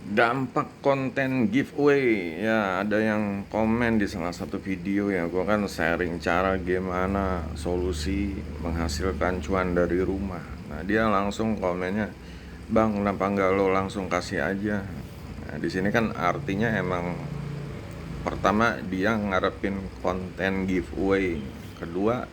Dampak konten giveaway ya, ada yang komen di salah satu video ya, gue kan sharing cara gimana solusi menghasilkan cuan dari rumah. Nah dia langsung komennya, bang kenapa nggak lo langsung kasih aja. Nah di sini kan artinya emang pertama dia ngarepin konten giveaway, kedua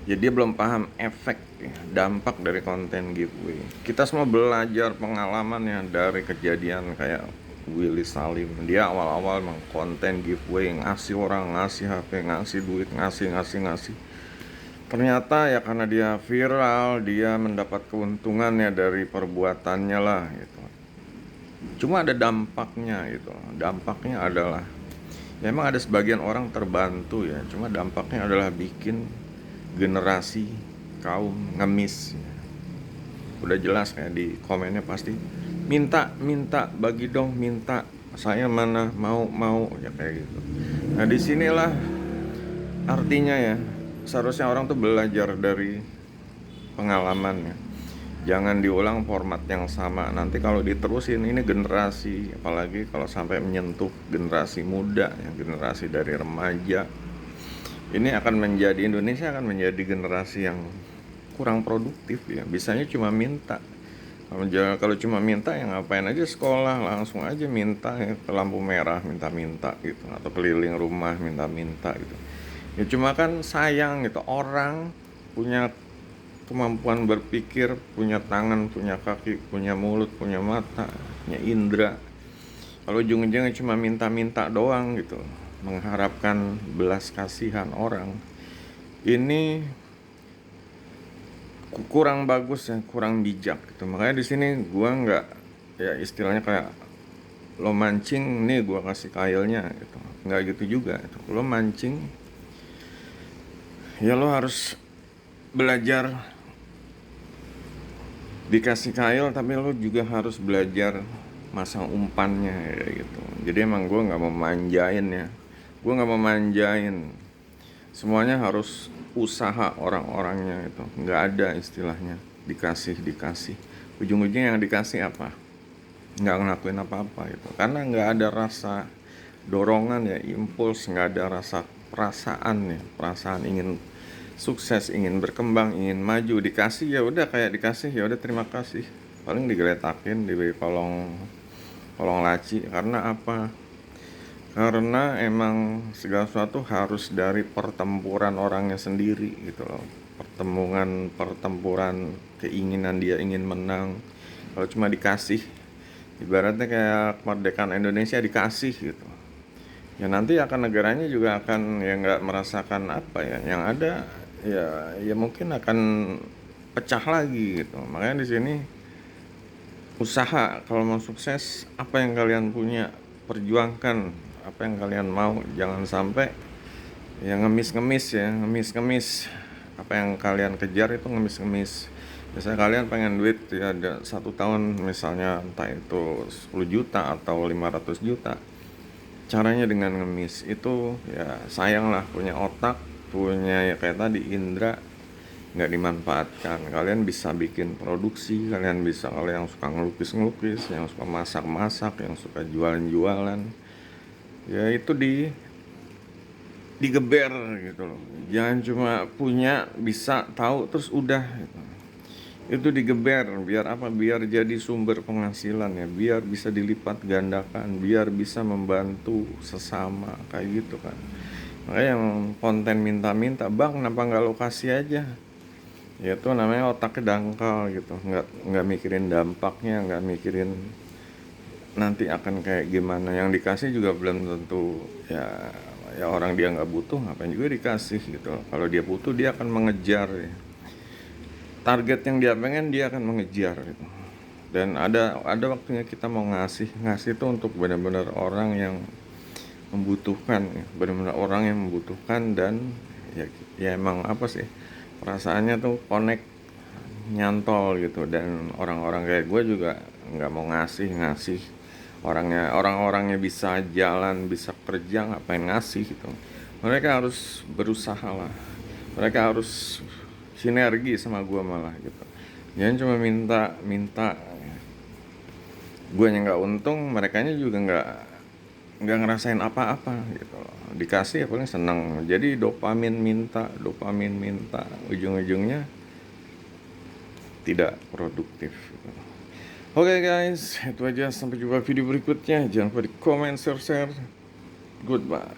ya dia belum paham efek ya, dampak dari konten giveaway. Kita semua belajar pengalaman ya dari kejadian kayak Willy Salim. Dia awal-awal emang konten giveaway, ngasih orang, ngasih HP, ngasih duit, ngasih. Ternyata ya karena dia viral, dia mendapat keuntungannya dari perbuatannya lah gitu. Cuma ada dampaknya gitu. Dampaknya adalah ya emang ada sebagian orang terbantu ya, cuma dampaknya adalah bikin generasi kaum ngemis ya. Udah jelas kayak di komennya pasti minta bagi dong, minta saya mana mau ya kayak gitu. Nah disinilah artinya ya, seharusnya orang tuh belajar dari pengalamannya, jangan diulang format yang sama. Nanti kalau diterusin ini generasi, apalagi kalau sampai menyentuh generasi muda ya, generasi dari remaja, ini akan menjadi, Indonesia akan menjadi generasi yang kurang produktif ya. Bisanya cuma minta. Kalau cuma minta ya ngapain aja sekolah, langsung aja minta ya, ke lampu merah minta-minta gitu, atau keliling rumah minta-minta gitu. Ya cuma kan sayang gitu, orang punya kemampuan berpikir, punya tangan, punya kaki, punya mulut, punya mata, punya indera. Kalau ujung-ujungnya cuma minta-minta doang gitu, mengharapkan belas kasihan orang, ini kurang bagus ya, kurang bijak gitu. Makanya di sini gua nggak, ya istilahnya kayak lo mancing nih gua kasih kailnya gitu, nggak gitu juga gitu. Lo mancing ya lo harus belajar dikasih kail, tapi lo juga harus belajar masang umpannya ya gitu. Jadi emang gua nggak mau manjain ya, gua nggak mau manjain, semuanya harus usaha orang-orangnya itu. Nggak ada istilahnya dikasih ujung-ujungnya yang dikasih apa, nggak ngelakuin apa-apa gitu, karena nggak ada rasa dorongan ya, impuls, nggak ada rasa perasaan ya, perasaan ingin sukses, ingin berkembang, ingin maju. Dikasih ya udah, kayak dikasih ya udah terima kasih, paling digeletakin di kolong kolong laci. Karena apa? Karena emang segala sesuatu harus dari pertempuran orangnya sendiri gitu loh. Pertempuran keinginan dia ingin menang. Kalau cuma dikasih, ibaratnya kayak kemerdekaan Indonesia dikasih gitu, ya nanti akan negaranya juga akan ya nggak merasakan apa ya, yang ada ya mungkin akan pecah lagi gitu. Makanya di sini usaha, kalau mau sukses apa yang kalian punya perjuangkan, apa yang kalian mau, jangan sampai ya ngemis-ngemis ya, ngemis-ngemis. Apa yang kalian kejar itu ngemis-ngemis. Biasanya kalian pengen duit ya, ada 1 tahun misalnya, entah itu 10 juta atau 500 juta. Caranya dengan ngemis itu ya sayang lah, punya otak, punya ya kayak tadi indra, nggak dimanfaatkan. Kalian bisa bikin produksi, kalian bisa, kalau yang suka ngelukis-ngelukis, yang suka masak-masak, yang suka jualan-jualan, ya itu digeber gitu loh. Jangan cuma punya, bisa, tahu terus udah gitu. Itu digeber, biar apa? Biar jadi sumber penghasilan ya, biar bisa dilipat gandakan, biar bisa membantu sesama kayak gitu kan. Makanya yang konten minta-minta, bang kenapa nggak lokasi aja, ya itu namanya otaknya dangkal gitu, nggak mikirin dampaknya, nggak mikirin nanti akan kayak gimana. Yang dikasih juga belum tentu ya orang dia nggak butuh, ngapain juga dikasih gitu. Kalau dia butuh dia akan mengejar ya, target yang dia pengen dia akan mengejar gitu. Dan ada waktunya kita mau ngasih itu untuk benar-benar orang yang membutuhkan ya, benar-benar orang yang membutuhkan. Dan ya emang apa sih, perasaannya tuh connect, nyantol gitu. Dan orang-orang kayak gue juga nggak mau ngasih orang-orangnya bisa jalan, bisa kerja, ngapain ngasih gitu. Mereka harus berusaha lah, mereka harus sinergi sama gue malah gitu. Jangan cuma minta Guanya nggak untung, merekanya juga nggak ngerasain apa-apa gitu loh. Dikasih ya paling seneng. Jadi dopamin minta, ujung-ujungnya tidak produktif gitu. Oke guys, itu aja, sampai jumpa video berikutnya. Jangan lupa di comment, share. Goodbye.